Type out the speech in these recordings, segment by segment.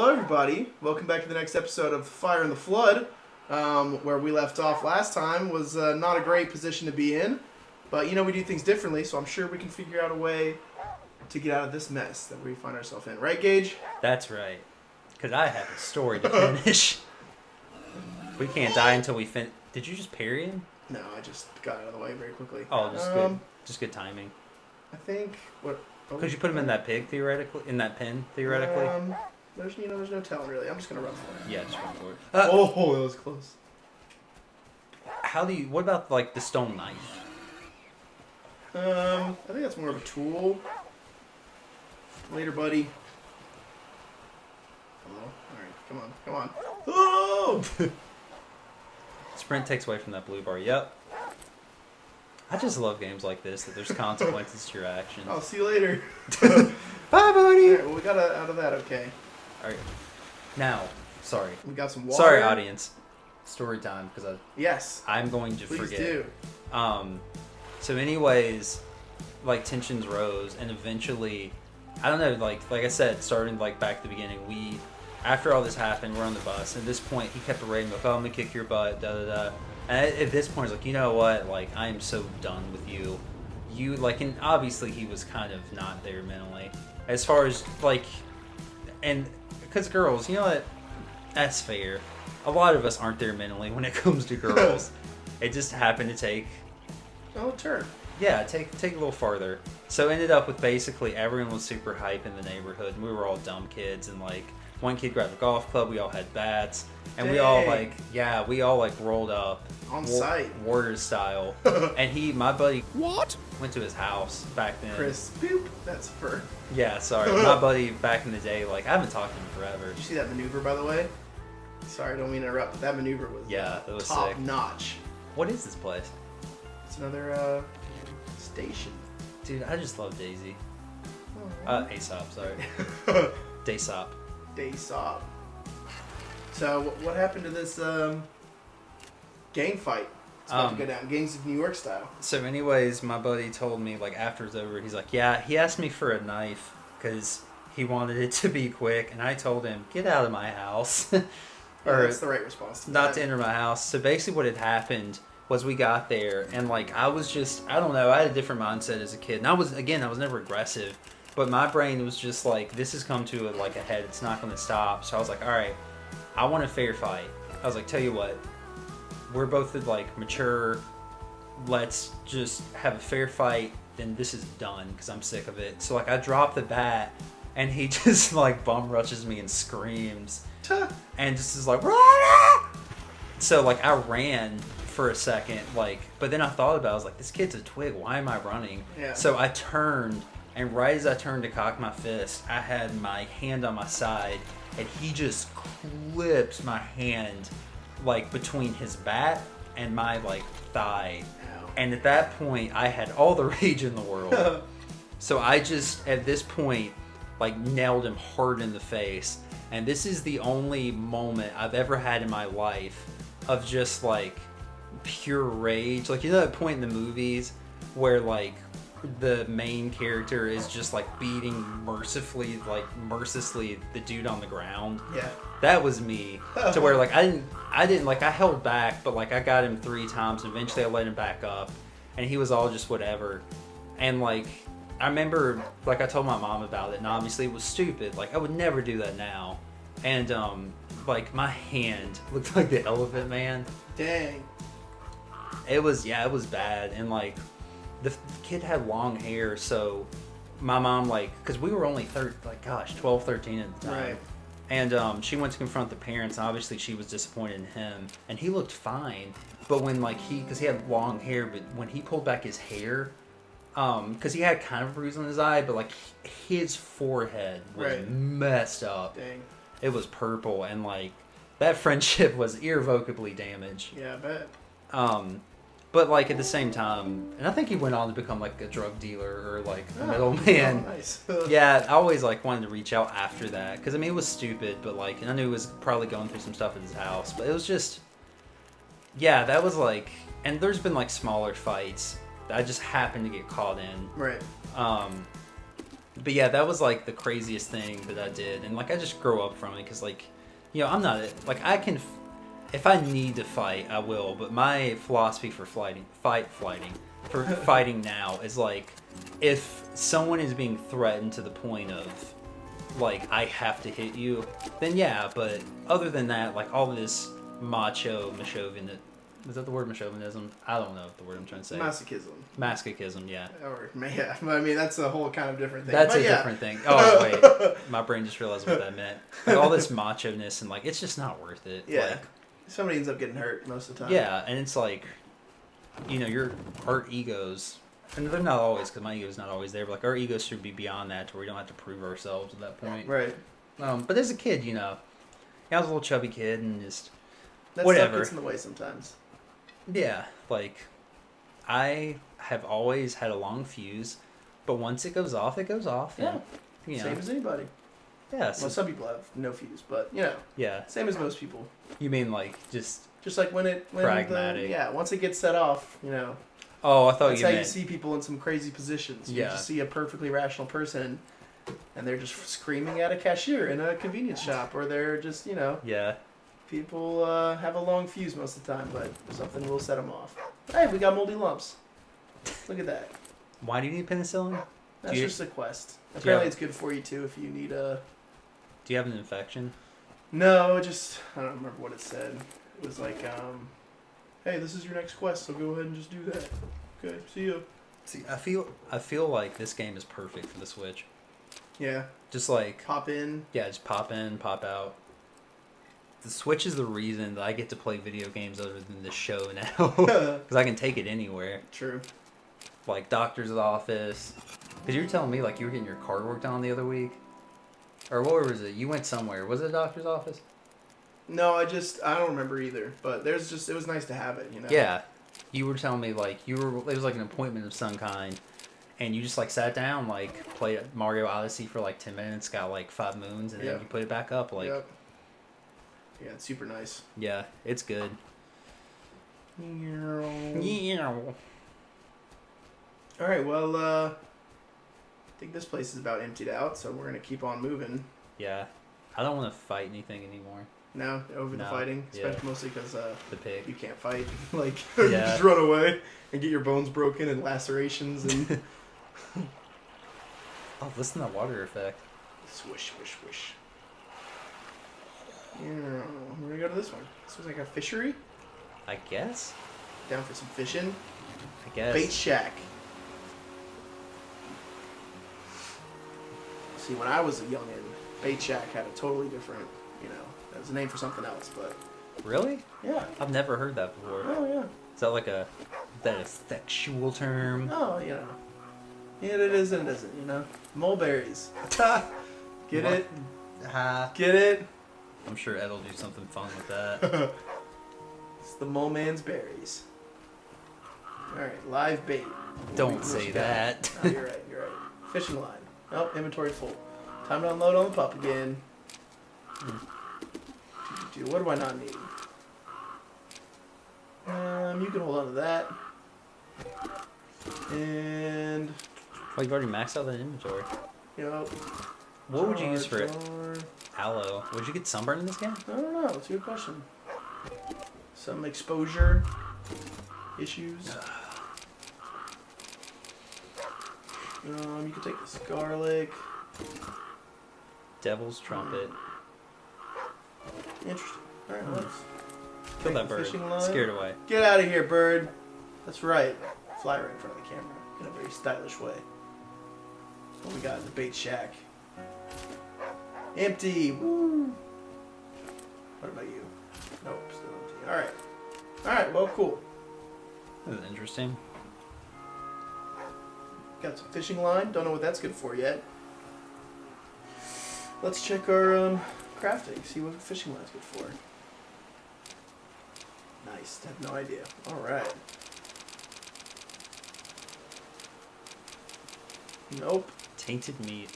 Hello, everybody. Welcome back to the next episode of Fire in the Flood. Where we left off last time was not a great position to be in, but we do things differently, so I'm sure we can figure out a way to get out of this mess that we find ourselves in. Right, Gage? That's right. Because I have a story to finish. We can't die until we finish. Did you just parry him? No, I just got out of the way very quickly. Oh, good. Just good timing. I think what. Could you put him in that pig theoretically? In that pen theoretically? There's no telling really. I'm just gonna run for it. Yeah, just run for it. That was close. What about like the stone knife? I think that's more of a tool. Later, buddy. Hello? Alright, come on. Oh! Sprint takes away from that blue bar. Yep. I just love games like this, that there's consequences to your actions. I'll see you later. Bye, buddy! Alright, well, we got out of that okay. Alright. Now, sorry. We got some water. Sorry, audience. Story time, because I'm going to Please forget. Do. So anyways, like tensions rose, and eventually, I don't know, like I said, starting like back at the beginning, after all this happened, we're on the bus, and at this point, he kept berating me, like, oh, I'm gonna kick your butt, da-da-da. And at this point, it's like, you know what, like, I am so done with you. And obviously he was kind of not there mentally. As far as, like, and, because girls, you know what, that's fair. A lot of us aren't there mentally when it comes to girls. It just happened to take... Oh, turn. Yeah, take a little farther. So ended up with basically everyone was super hype in the neighborhood, and we were all dumb kids, and, like, one kid grabbed a golf club, we all had bats, and we all rolled up on site, Warriors style. And my buddy went to his house back then. Chris, boop, that's fur. Yeah, sorry, my buddy back in the day, like, I haven't talked to him forever. Did you see that maneuver, by the way? Sorry, I don't mean to interrupt, but that maneuver was that was top sick. Notch. What is this place? It's another station. Dude, I just love Daisy. Aesop, sorry. Daysop. Daysop. So, what happened to this gang fight? It's about to go down, Gangs of New York style. So anyways, my buddy told me, like, after it's over, he's like, yeah, he asked me for a knife because he wanted it to be quick, and I told him, get out of my house. That's the right response. Not to enter my house. So basically what had happened was we got there, and, like, I was just, I don't know, I had a different mindset as a kid. And I was never aggressive, but my brain was just like, this has come to a head. It's not going to stop. So I was like, all right, I want a fair fight. I was like, tell you what, we're both, like, mature. Let's just have a fair fight. Then this is done because I'm sick of it. So, like, I drop the bat, and he just, like, bum rushes me and screams. And just is like, Rah! So, like, I ran for a second, like, but then I thought about it. I was like, this kid's a twig. Why am I running? Yeah. So I turned, and right as I turned to cock my fist, I had my hand on my side, and he just clipped my hand, like, between his bat and my, like, thigh. Ow. And at that point, I had all the rage in the world. So I just, at this point, like, nailed him hard in the face. And this is the only moment I've ever had in my life of just, like, pure rage. Like, you know that point in the movies where, like, the main character is just, like, beating mercilessly the dude on the ground? Yeah. That was me. To where, like, I didn't, like, I held back, but, like, I got him 3 times, and eventually I let him back up, and he was all just whatever. And, like, I remember, like, I told my mom about it, and obviously it was stupid. Like, I would never do that now. And, like, my hand looked like the Elephant Man. Dang. It was bad. And, like, the kid had long hair, so my mom, like, because we were only 12, 13 at the time. Right. And she went to confront the parents, and obviously she was disappointed in him. And he looked fine. But when, like, because he had long hair, but when he pulled back his hair, because he had kind of a bruise on his eye, but, like, his forehead was messed up. Dang. It was purple, and, like, that friendship was irrevocably damaged. Yeah, I bet. But, like, at the same time, and I think he went on to become, like, a drug dealer or, like, a middleman. Oh, nice. Yeah, I always, like, wanted to reach out after that, because, I mean, it was stupid, but, like, and I knew he was probably going through some stuff at his house, but it was just, yeah, that was, like, and there's been, like, smaller fights that I just happened to get caught in. Right. But yeah, that was like the craziest thing that I did, and like I just grow up from it because like, I'm not like I can, if I need to fight, I will. But my philosophy for fighting now is like, if someone is being threatened to the point of like I have to hit you, then yeah. But other than that, like all this machovism. Is that the word machovinism? I don't know the word I'm trying to say. Masochism, yeah. Or, yeah, I mean, that's a whole kind of different thing. That's different thing. Oh, wait. My brain just realized what that meant. Like, all this macho-ness and, like, it's just not worth it. Yeah. Like, somebody ends up getting hurt most of the time. Yeah, and it's like, our egos, and they're not always, because my ego's not always there, but, like, our egos should be beyond that to where we don't have to prove ourselves at that point. Right. But as a kid, I was a little chubby kid and just, that whatever. Stuff gets in the way sometimes. Yeah, like, I have always had a long fuse, but once it goes off, it goes off. Yeah. And, Same as anybody. Yeah. So, well, some people have no fuse, but, Yeah. Same as most people. You mean, like, just like when pragmatic. once it gets set off, Oh, I thought that's you how meant... you see people in some crazy positions. You just see a perfectly rational person, and they're just screaming at a cashier in a convenience shop, or they're just, Yeah. People have a long fuse most of the time, but something will set them off. Hey, we got moldy lumps. Look at that. Why do you need penicillin? That's just a quest. Apparently it's good for you, too, if you need a... Do you have an infection? No, I don't remember what it said. It was like, hey, this is your next quest, so go ahead and just do that. Okay, see ya. See, I feel like this game is perfect for the Switch. Yeah. Just like... Pop in. Yeah, just pop in, pop out. The Switch is the reason that I get to play video games other than the show now. Because I can take it anywhere. True. Like doctor's office. Because you were telling me like you were getting your car worked on the other week. Or what was it? You went somewhere. Was it a doctor's office? No, I don't remember either. But it was nice to have it, Yeah. You were telling me like it was like an appointment of some kind. And you just like sat down, like played Mario Odyssey for like 10 minutes, got like 5 moons, and then you put it back up. Like, yeah, it's super nice. Yeah, it's good. Yeah. All right, well, I think this place is about emptied out, so we're going to keep on moving. Yeah. I don't want to fight anything anymore. No? Over the fighting? Especially mostly because the pig. You can't fight. Like, you just run away and get your bones broken and lacerations and... Oh, listen to that water effect. Swish, swish, swish. Yeah, we're going to go to this one. This was like a fishery? I guess? Down for some fishing? I guess. Bait shack. See, when I was a youngin', Bait Shack had a totally different, that was a name for something else, but... Really? Yeah. I've never heard that before. Oh, yeah. Is that like a sexual term? Oh, Yeah, it is and it isn't, Mulberries. Get it? Get it? I'm sure Ed'll do something fun with that. It's the mole man's berries. Alright, live bait. Don't say that. Oh, you're right. Fishing line. Oh, inventory full. Time to unload on the pup again. What do I not need? You can hold on to that. And... Oh, you've already maxed out that inventory. What would you use for it? Aloe. Would you get sunburn in this game? I don't know. It's a good question. Some exposure issues. You could take this garlic. Devil's trumpet. Interesting. Alright, let's kill that bird. Scared away. Get out of here, bird. That's right. Fly right in front of the camera in a very stylish way. What we got in the bait shack? Empty. Woo. What about you? Nope, still empty. Alright. Alright, well, cool. This is interesting. Got some fishing line. Don't know what that's good for yet. Let's check our crafting. See what fishing line's good for. Nice. I have no idea. Alright. Nope. Tainted meat.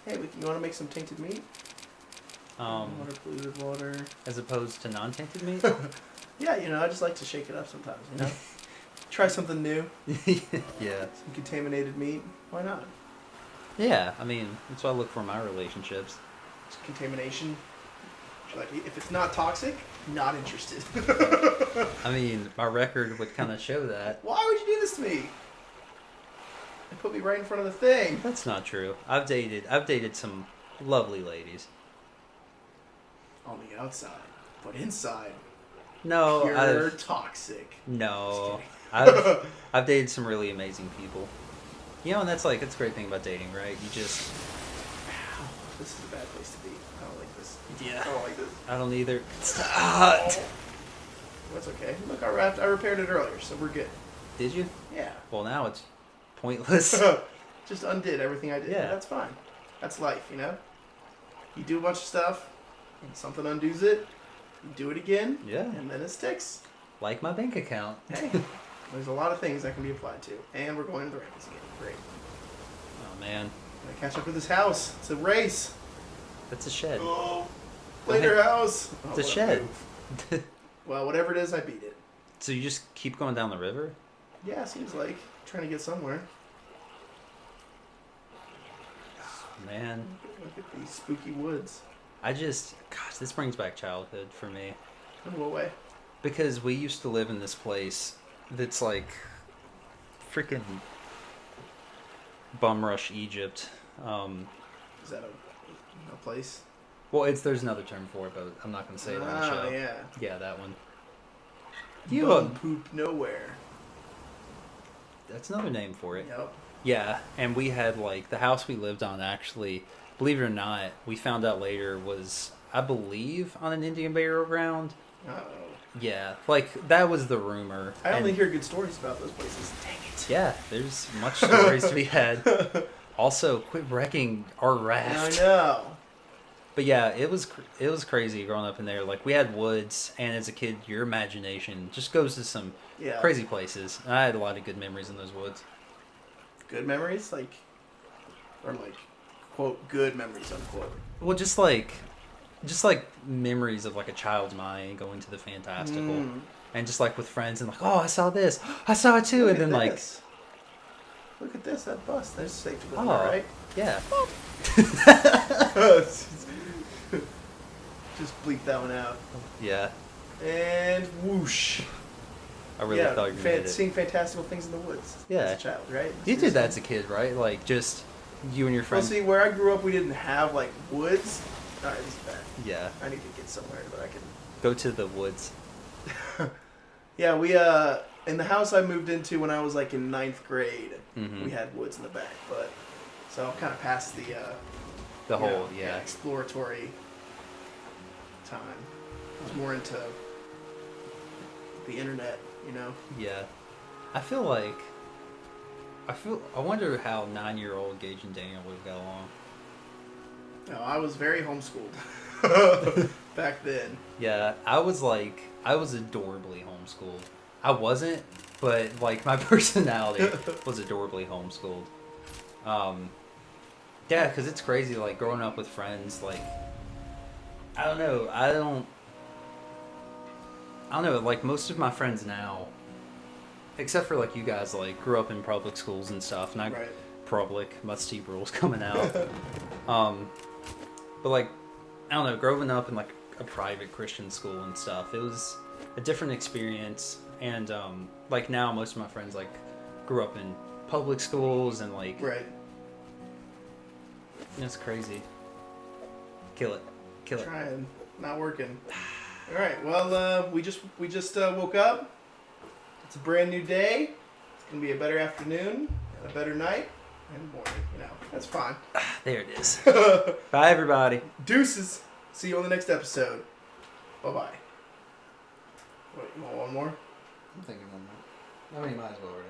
Hey, you want to make some tainted meat? Water, polluted water. As opposed to non-tainted meat? Yeah, I just like to shake it up sometimes, Try something new. Yeah. Some contaminated meat. Why not? Yeah, I mean, that's what I look for in my relationships. Just contamination. Like, if it's not toxic, not interested. I mean, my record would kind of show that. Why would you do this to me? They put me right in front of the thing. That's not true. I've dated some lovely ladies. On the outside, but inside, No, pure toxic. No, Just I've dated some really amazing people. You know, and that's a great thing about dating, right? You just This is a bad place to be. I don't like this. Yeah. I don't like this. I don't either. Oh. That's okay. Look, I repaired it earlier, so we're good. Did you? Yeah. Well, now it's pointless. Just undid everything I did. Yeah. That's fine. That's life, you know? You do a bunch of stuff, and something undoes it, you do it again, Yeah. and then it sticks. Like my bank account. Hey, there's a lot of things that can be applied to. And we're going to the rankings again. Great. Oh man, Gotta catch up with this house. It's a race. that's a shed. Oh, Go later ahead. house. It's Oh, a what shed. move. Well, whatever it is, I beat it. So you just keep going down the river? Yeah, seems like. Trying to get somewhere. Man, Look at these spooky woods. gosh, this brings back childhood for me. In what way? Because we used to live in this place that's like freaking bum rush Egypt. Is that a place? Well, there's another term for it, but I'm not going to say it on the show. Yeah. Yeah, that one. Bum poop nowhere. That's another name for it. Yep. Yeah, and we had the house we lived on actually, believe it or not, we found out later was, I believe, on an Indian burial ground. Uh-oh. Yeah, that was the rumor. I only hear good stories about those places. Dang it. Yeah, there's much stories to be had. Also, quit wrecking our raft. I know. But yeah, it was crazy growing up in there. We had woods, and as a kid, your imagination just goes to some crazy places. And I had a lot of good memories in those woods. Good memories? Or quote, good memories, unquote. Well, just memories of a child's mind going to the fantastical, and just with friends and oh, I saw this, I saw it too, Look and then at this. Look at this, that bus. There's safe to live, oh, right? yeah. Just bleep that one out. Yeah, And whoosh. I really thought you were gonna hit it. Seeing fantastical things in the woods. Yeah. As a child, right? You did that as a kid, right? Just you and your Well, friends. see, where I grew up, we didn't have woods. All right, this is bad. Yeah, I need to get somewhere that I can. go to the woods. Yeah, we in the house I moved into when I was in 9th grade, Mhm. we had woods in the back, but so I'm kind of past the whole exploratory time. I was more into the internet, you know. Yeah, I wonder how 9-year-old Gage and Daniel would have got along. No, I was very homeschooled back then. Yeah, I was adorably homeschooled. I wasn't, but my personality was adorably homeschooled. Yeah, because it's crazy, growing up with friends, I don't know, most of my friends now, except for you guys, grew up in public schools and stuff, and Right. public, musty rules coming out. But I don't know, growing up in a private Christian school and stuff, it was a different experience. And now most of my friends grew up in public schools and Right. it's crazy. Kill it. Trying, not working. All right. Well, we just woke up. It's a brand new day. It's gonna be a better afternoon and a better night and morning. That's fine. There it is. Bye, everybody. Deuces. See you on the next episode. Bye bye. What, you want one more? I'm thinking one more. I mean, might as well already.